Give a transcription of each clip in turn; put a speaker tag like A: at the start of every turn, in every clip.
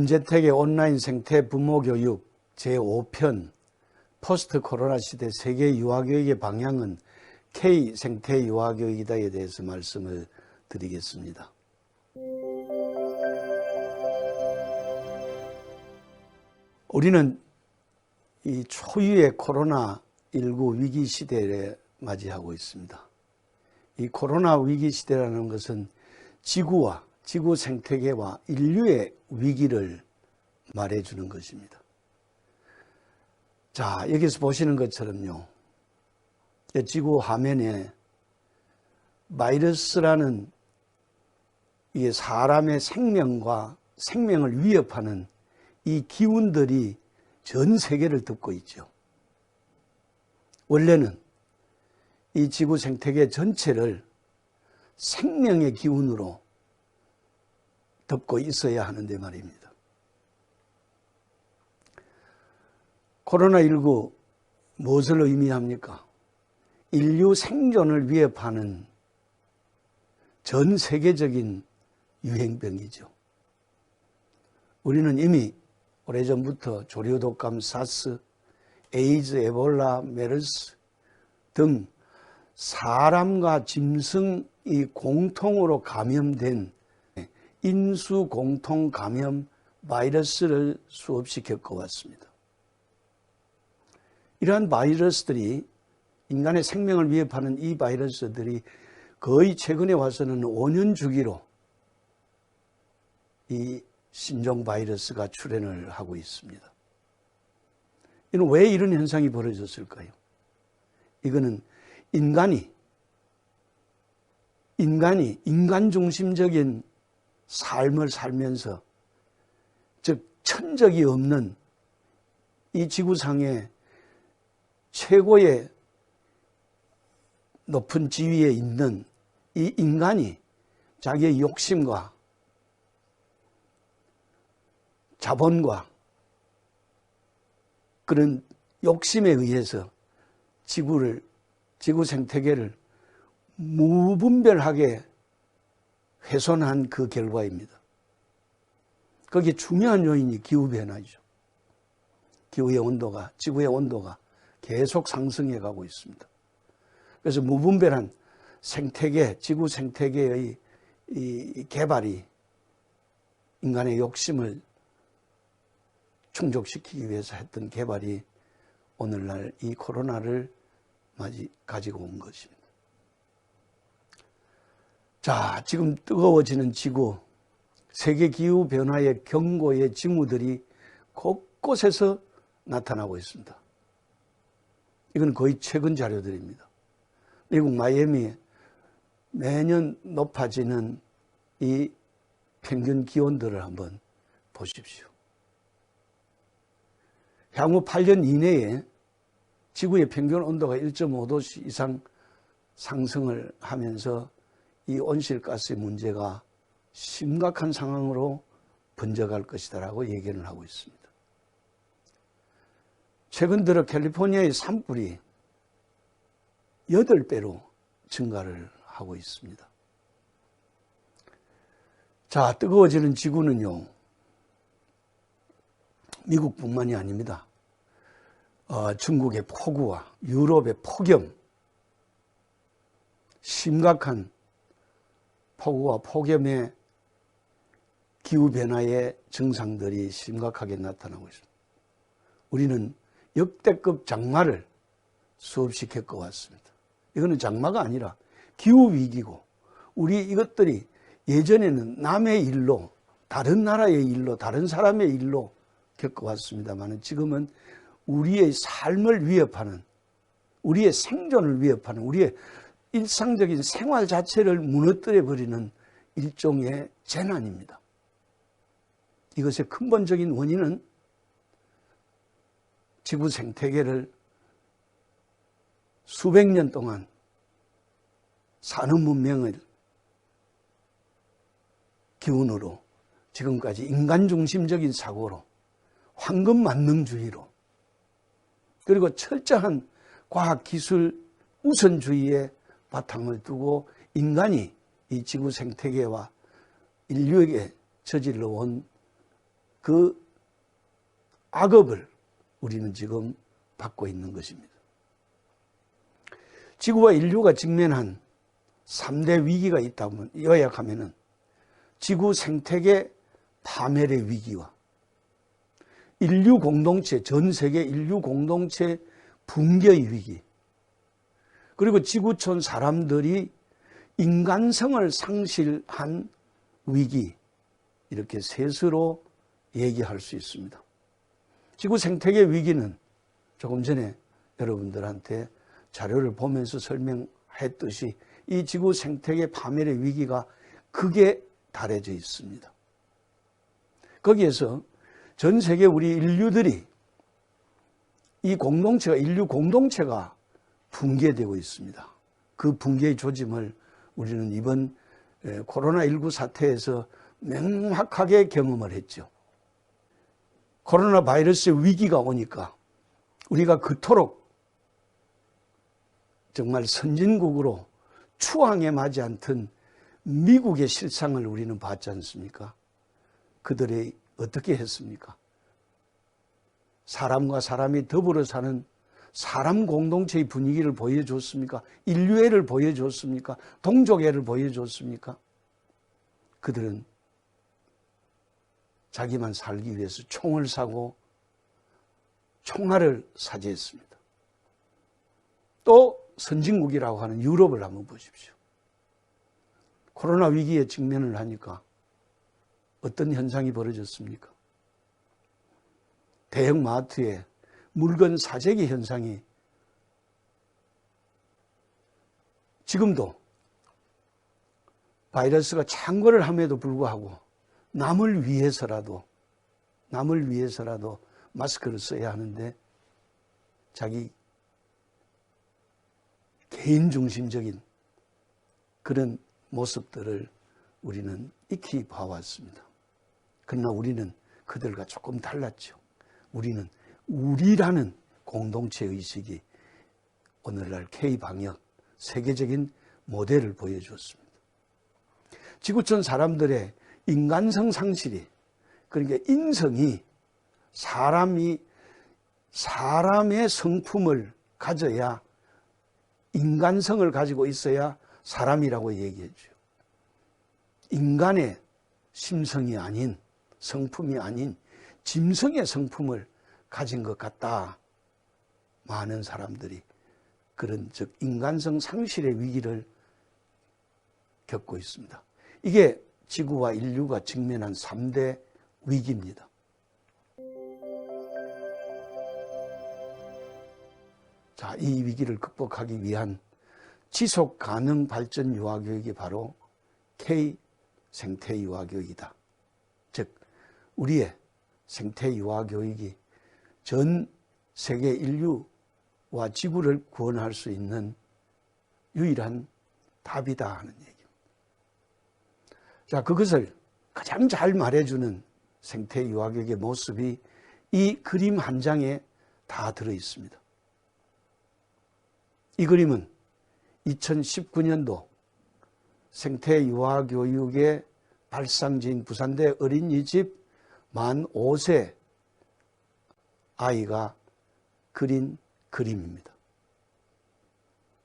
A: 김재택의 온라인 생태 부모 교육 제5편 포스트 코로나 시대 세계 유아교육의 방향은 K 생태 유아교육이다에 대해서 말씀을 드리겠습니다. 우리는 이 초유의 코로나19 위기 시대를 맞이하고 있습니다. 이 코로나 위기 시대라는 것은 지구와 지구 생태계와 인류의 위기를 말해주는 것입니다. 자, 여기서 보시는 것처럼요, 지구 화면에 바이러스라는 이게 사람의 생명과 생명을 위협하는 이 기운들이 전 세계를 덮고 있죠. 원래는 이 지구 생태계 전체를 생명의 기운으로 덮고 있어야 하는데 말입니다. 코로나19 무엇을 의미합니까? 인류 생존을 위협하는 전 세계적인 유행병이죠. 우리는 이미 오래전부터 조류독감, 사스, 에이즈, 에볼라, 메르스 등 사람과 짐승이 공통으로 감염된 인수 공통 감염 바이러스를 수없이 겪어왔습니다. 이러한 바이러스들이 인간의 생명을 위협하는 이 바이러스들이 거의 최근에 와서는 5년 주기로 이 신종 바이러스가 출현을 하고 있습니다. 이는 왜 이런 현상이 벌어졌을까요? 이거는 인간 중심적인 삶을 살면서, 즉 천적이 없는 이 지구상의 최고의 높은 지위에 있는 이 인간이 자기의 욕심과 자본과 그런 욕심에 의해서 지구 생태계를 무분별하게 훼손한 그 결과입니다. 거기에 중요한 요인이 기후변화이죠. 지구의 온도가 계속 상승해 가고 있습니다. 그래서 무분별한 생태계, 지구 생태계의 이 개발이 인간의 욕심을 충족시키기 위해서 했던 개발이 오늘날 이 코로나를 가지고 온 것입니다. 자, 지금 뜨거워지는 지구, 세계 기후 변화의 경고의 징후들이 곳곳에서 나타나고 있습니다. 이건 거의 최근 자료들입니다. 미국 마이애미에 매년 높아지는 이 평균 기온들을 한번 보십시오. 향후 8년 이내에 지구의 평균 온도가 1.5도 이상 상승을 하면서 이 온실가스의 문제가 심각한 상황으로 번져갈 것이다라고 예견을 하고 있습니다. 최근 들어 캘리포니아의 산불이 8배로 증가를 하고 있습니다. 자, 뜨거워지는 지구는요, 미국뿐만이 아닙니다. 중국의 폭우와 유럽의 폭염, 심각한 폭우와 폭염의 기후변화의 증상들이 심각하게 나타나고 있습니다. 우리는 역대급 장마를 수없이 겪어왔습니다. 이거는 장마가 아니라 기후위기고, 우리 이것들이 예전에는 남의 일로, 다른 나라의 일로, 다른 사람의 일로 겪어왔습니다만 지금은 우리의 삶을 위협하는, 우리의 생존을 위협하는, 우리의 일상적인 생활 자체를 무너뜨려버리는 일종의 재난입니다. 이것의 근본적인 원인은 지구 생태계를 수백 년 동안 산업 문명의 기운으로 지금까지 인간 중심적인 사고로, 황금 만능주의로, 그리고 철저한 과학기술 우선주의에 바탕을 두고 인간이 이 지구 생태계와 인류에게 저질러 온 그 악업을 우리는 지금 받고 있는 것입니다. 지구와 인류가 직면한 3대 위기가 있다고 요약하면은 지구 생태계 파멸의 위기와 인류 공동체, 전 세계 인류 공동체 붕괴의 위기, 그리고 지구촌 사람들이 인간성을 상실한 위기, 이렇게 셋으로 얘기할 수 있습니다. 지구 생태계 위기는 조금 전에 여러분들한테 자료를 보면서 설명했듯이 이 지구 생태계 파멸의 위기가 극에 달해져 있습니다. 거기에서 전 세계 우리 인류들이 이 공동체가, 인류 공동체가 붕괴되고 있습니다. 그 붕괴의 조짐을 우리는 이번 코로나19 사태에서 명확하게 경험을 했죠. 코로나 바이러스의 위기가 오니까 우리가 그토록 정말 선진국으로 추앙에 맞지 않던 미국의 실상을 우리는 봤지 않습니까? 그들이 어떻게 했습니까? 사람과 사람이 더불어 사는 사람 공동체의 분위기를 보여줬습니까? 인류애를 보여줬습니까? 동족애를 보여줬습니까? 그들은 자기만 살기 위해서 총을 사고 총알을 사죄했습니다. 또 선진국이라고 하는 유럽을 한번 보십시오. 코로나 위기에 직면을 하니까 어떤 현상이 벌어졌습니까? 대형 마트에 물건 사재기 현상이 지금도 바이러스가 창궐을 함에도 불구하고 남을 위해서라도 마스크를 써야 하는데 자기 개인 중심적인 그런 모습들을 우리는 익히 봐왔습니다. 그러나 우리는 그들과 조금 달랐죠. 우리는 우리라는 공동체 의식이 오늘날 K방역 세계적인 모델을 보여주었습니다. 지구촌 사람들의 인간성 상실이, 그러니까 인성이 사람의 성품을 가져야, 인간성을 가지고 있어야 사람이라고 얘기해줘요. 인간의 심성이 아닌, 성품이 아닌 짐승의 성품을 가진 것 같다. 많은 사람들이 그런 즉 인간성 상실의 위기를 겪고 있습니다. 이게 지구와 인류가 직면한 3대 위기입니다. 자, 이 위기를 극복하기 위한 지속 가능 발전 유아 교육이 바로 K 생태 유아 교육이다. 즉 우리의 생태 유아 교육이 전 세계 인류와 지구를 구원할 수 있는 유일한 답이다 하는 얘기입니다. 자, 그것을 가장 잘 말해주는 생태 유아 교육의 모습이 이 그림 한 장에 다 들어 있습니다. 이 그림은 2019년도 생태 유아 교육의 발상지인 부산대 어린이집 만 5세 아이가 그린 그림입니다.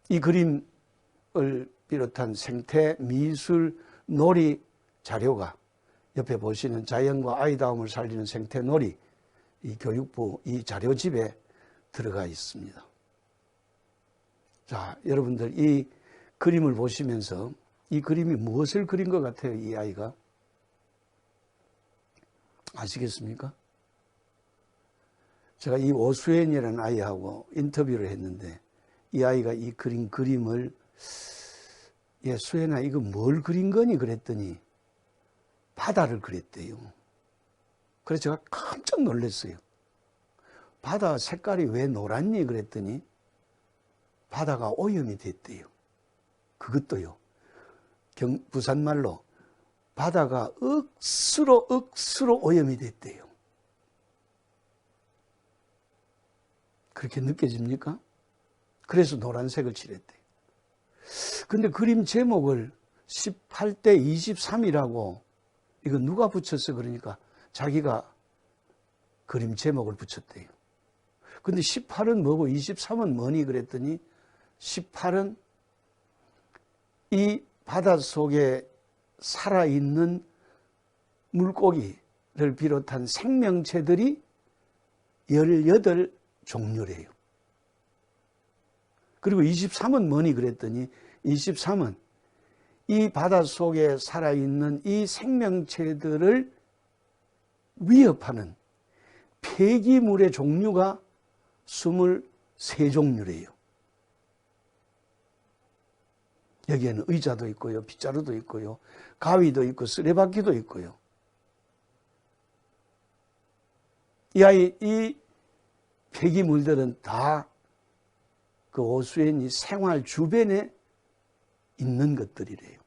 A: 이 그림을 비롯한 생태 미술 놀이 자료가 옆에 보시는 자연과 아이다움을 살리는 생태 놀이, 이 교육부 이 자료집에 들어가 있습니다. 자, 여러분들 이 그림을 보시면서 이 그림이 무엇을 그린 것 같아요? 이 아이가 아시겠습니까? 제가 이 오수연이라는 아이하고 인터뷰를 했는데 이 아이가 이 그린 그림을 수연아 이거 뭘 그린 거니? 그랬더니 바다를 그렸대요. 그래서 제가 깜짝 놀랐어요. 바다 색깔이 왜 노랗니? 그랬더니 바다가 오염이 됐대요. 그것도요. 부산말로 바다가 억수로 오염이 됐대요. 그렇게 느껴집니까? 그래서 노란색을 칠했대요. 근데 그림 제목을 18대 23이라고 이거 누가 붙였어? 그러니까 자기가 그림 제목을 붙였대요. 근데 18은 뭐고 23은 뭐니 그랬더니 18은 이 바닷속에 살아있는 물고기를 비롯한 생명체들이 18종류래요. 그리고 23은 뭐니 그랬더니 23은 이 바닷속에 살아있는 이 생명체들을 위협하는 폐기물의 종류가 23종류래요. 여기에는 의자도 있고요, 빗자루도 있고요, 가위도 있고 쓰레받기도 있고요. 이 폐기물들은 다 그 오수연이 생활 주변에 있는 것들이래요.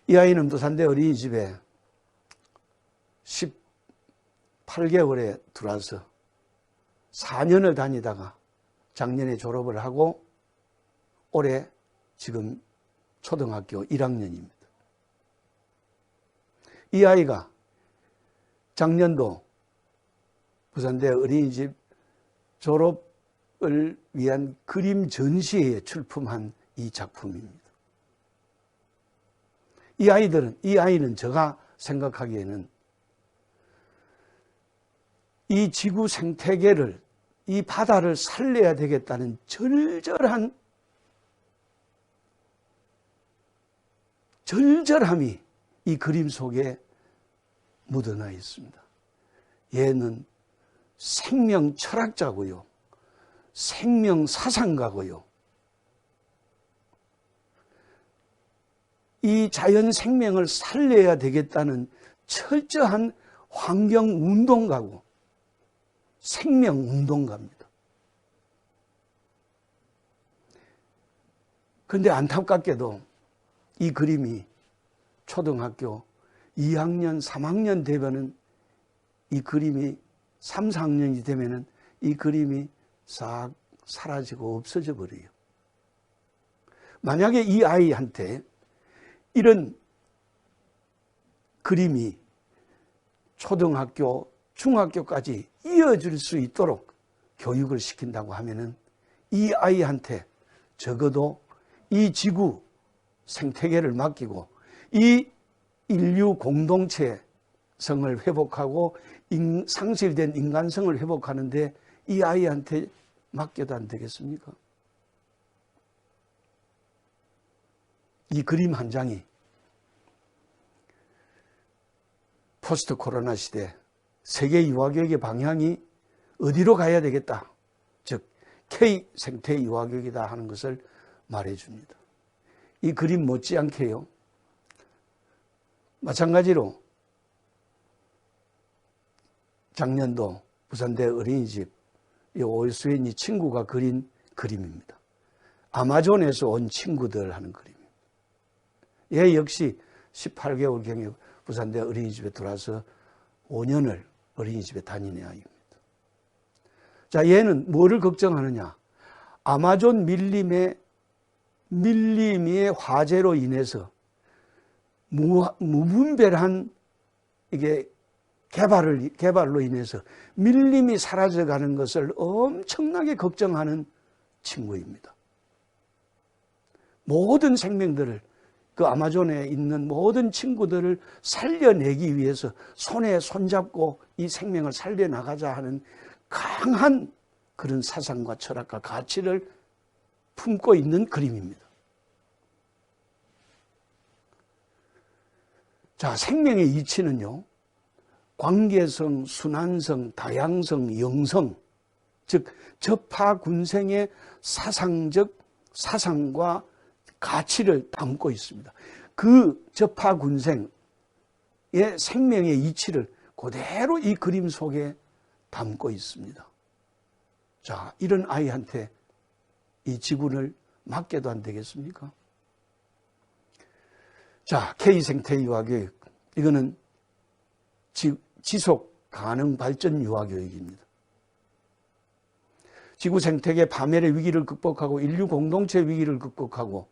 A: 이 아이는 부산대 어린이집에 18개월에 들어와서 4년을 다니다가 작년에 졸업을 하고 올해 지금 초등학교 1학년입니다. 이 아이가 작년도 부산대 어린이집 졸업을 위한 그림 전시회에 출품한 이 작품입니다. 이 아이는 제가 생각하기에는 이 지구 생태계를, 이 바다를 살려야 되겠다는 절절함이 이 그림 속에 묻어나 있습니다. 얘는 생명 철학자고요, 생명 사상가고요, 이 자연 생명을 살려야 되겠다는 철저한 환경운동가고 생명운동가입니다. 그런데 안타깝게도 이 그림이 초등학교 2학년, 3학년 되면은 이 그림이 3, 4학년이 되면은 이 그림이 싹 사라지고 없어져 버려요. 만약에 이 아이한테 이런 그림이 초등학교, 중학교까지 이어질 수 있도록 교육을 시킨다고 하면은 이 아이한테 적어도 이 지구 생태계를 맡기고 이 인류 공동체성을 회복하고 상실된 인간성을 회복하는데 이 아이한테 맡겨도 안 되겠습니까? 이 그림 한 장이 포스트 코로나 시대 세계 유아교육의 방향이 어디로 가야 되겠다, 즉 K 생태 유아교육이다 하는 것을 말해줍니다. 이 그림 못지않게요, 마찬가지로 작년도 부산대 어린이집 오수연이 친구가 그린 그림입니다. 아마존에서 온 친구들 하는 그림입니다. 얘 역시 18개월경에 부산대 어린이집에 들어와서 5년을 어린이집에 다니는 아이입니다. 자, 얘는 뭐를 걱정하느냐? 아마존 밀림의 화재로 인해서 무분별한 이게 개발로 인해서 밀림이 사라져가는 것을 엄청나게 걱정하는 친구입니다. 모든 생명들을, 그 아마존에 있는 모든 친구들을 살려내기 위해서 손에 손잡고 이 생명을 살려나가자 하는 강한 그런 사상과 철학과 가치를 품고 있는 그림입니다. 자, 생명의 이치는요, 관계성, 순환성, 다양성, 영성, 즉 접하군생의 사상적 사상과 가치를 담고 있습니다. 그 접하군생의 생명의 이치를 그대로 이 그림 속에 담고 있습니다. 자, 이런 아이한테 이 지구를 맡겨도 안 되겠습니까? 자, K생태 유아교육, 이거는 지속 가능 발전 유아교육입니다. 지구 생태계 파멸의 위기를 극복하고 인류 공동체 위기를 극복하고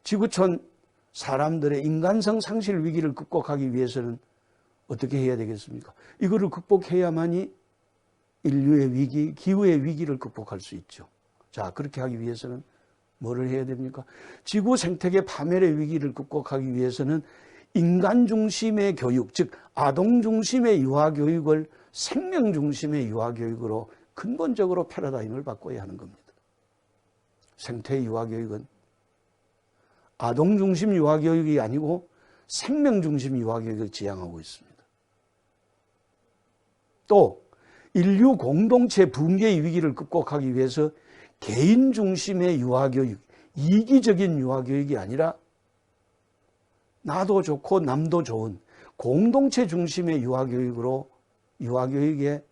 A: 지구촌 사람들의 인간성 상실 위기를 극복하기 위해서는 어떻게 해야 되겠습니까? 이거를 극복해야만이 인류의 위기, 기후의 위기를 극복할 수 있죠. 자, 그렇게 하기 위해서는 뭐를 해야 됩니까? 지구 생태계 파멸의 위기를 극복하기 위해서는 인간 중심의 교육, 즉 아동 중심의 유아 교육을 생명 중심의 유아 교육으로 근본적으로 패러다임을 바꿔야 하는 겁니다. 생태 유아 교육은 아동 중심 유아 교육이 아니고 생명 중심 유아 교육을 지향하고 있습니다. 또 인류 공동체 붕괴의 위기를 극복하기 위해서 개인 중심의 유아 교육, 이기적인 유아 교육이 아니라 나도 좋고 남도 좋은 공동체 중심의 유아 교육으로 유아 교육의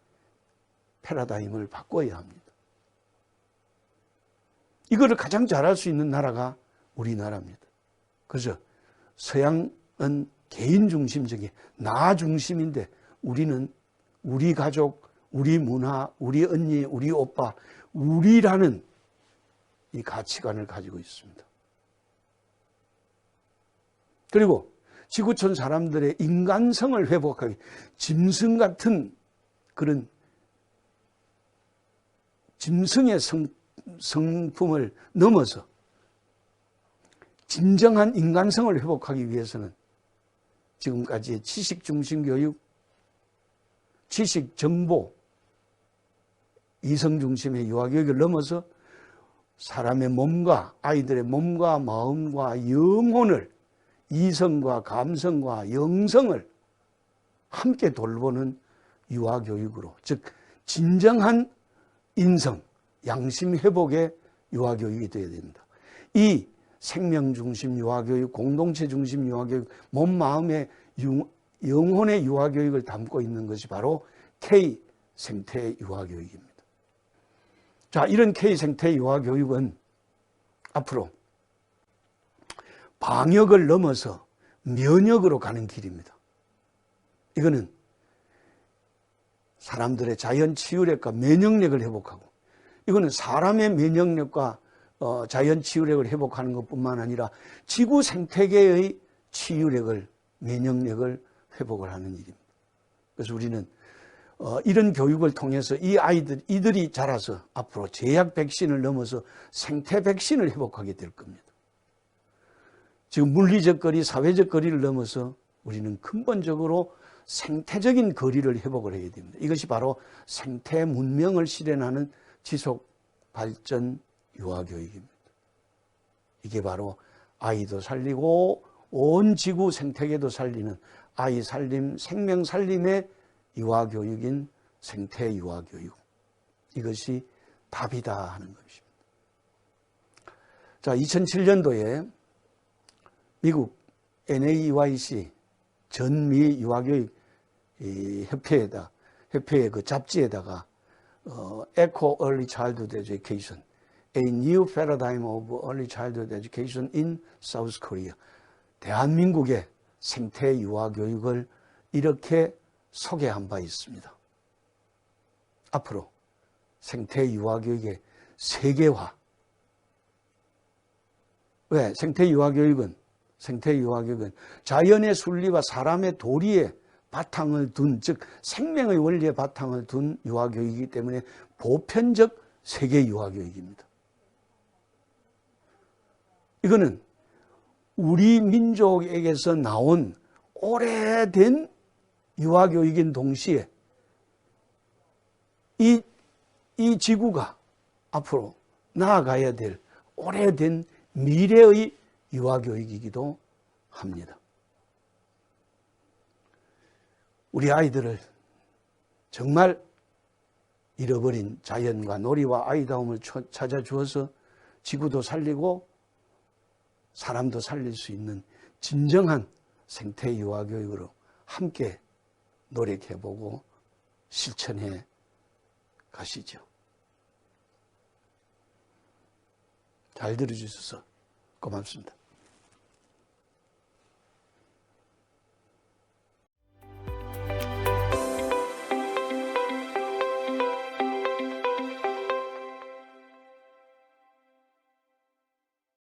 A: 패러다임을 바꿔야 합니다. 이거를 가장 잘할 수 있는 나라가 우리나라입니다. 그죠? 서양은 개인 중심적인 나 중심인데 우리는 우리 가족, 우리 문화, 우리 언니, 우리 오빠, 우리라는 이 가치관을 가지고 있습니다. 그리고 지구촌 사람들의 인간성을 회복하기, 짐승 같은 그런 짐승의 성품을 넘어서 진정한 인간성을 회복하기 위해서는 지금까지의 지식 중심 교육, 지식 정보, 이성 중심의 유아 교육을 넘어서 사람의 몸과 아이들의 몸과 마음과 영혼을 이성과 감성과 영성을 함께 돌보는 유아 교육으로, 즉 진정한 인성, 양심 회복의 유아 교육이 되어야 됩니다. 이 생명 중심 유아 교육, 공동체 중심 유아 교육, 몸 마음의 영혼의 유아 교육을 담고 있는 것이 바로 K 생태 유아 교육입니다. 자, 이런 K 생태 유아 교육은 앞으로 방역을 넘어서 면역으로 가는 길입니다. 이거는 사람들의 자연 치유력과 면역력을 회복하고, 이거는 사람의 면역력과 자연 치유력을 회복하는 것뿐만 아니라 지구 생태계의 치유력을, 면역력을 회복을 하는 일입니다. 그래서 우리는 이런 교육을 통해서 이들이 자라서 앞으로 제약 백신을 넘어서 생태 백신을 회복하게 될 겁니다. 지금 물리적 거리, 사회적 거리를 넘어서 우리는 근본적으로 생태적인 거리를 회복을 해야 됩니다. 이것이 바로 생태 문명을 실현하는 지속 발전 유아 교육입니다. 이게 바로 아이도 살리고 온 지구 생태계도 살리는 아이 살림, 생명 살림의 유아 교육인 생태 유아 교육. 이것이 답이다 하는 것입니다. 자, 2007년도에 미국 NAEYC 전미 유아교육 협회의 그 잡지에다가 Echo Early Childhood Education, A New Paradigm of Early Childhood Education in South Korea, 대한민국의 생태 유아 교육을 이렇게 소개한 바 있습니다. 앞으로 생태 유아 교육의 세계화. 왜? 생태 유아 교육은 자연의 순리와 사람의 도리에 바탕을 둔, 즉 생명의 원리에 바탕을 둔 유아 교육이기 때문에 보편적 세계 유아 교육입니다. 이거는 우리 민족에게서 나온 오래된 유아 교육인 동시에 이 지구가 앞으로 나아가야 될 오래된 미래의 유아 교육이기도 합니다. 우리 아이들을 정말 잃어버린 자연과 놀이와 아이다움을 찾아주어서 지구도 살리고 사람도 살릴 수 있는 진정한 생태 유아 교육으로 함께 노력해보고 실천해 가시죠. 잘 들어주셔서 고맙습니다.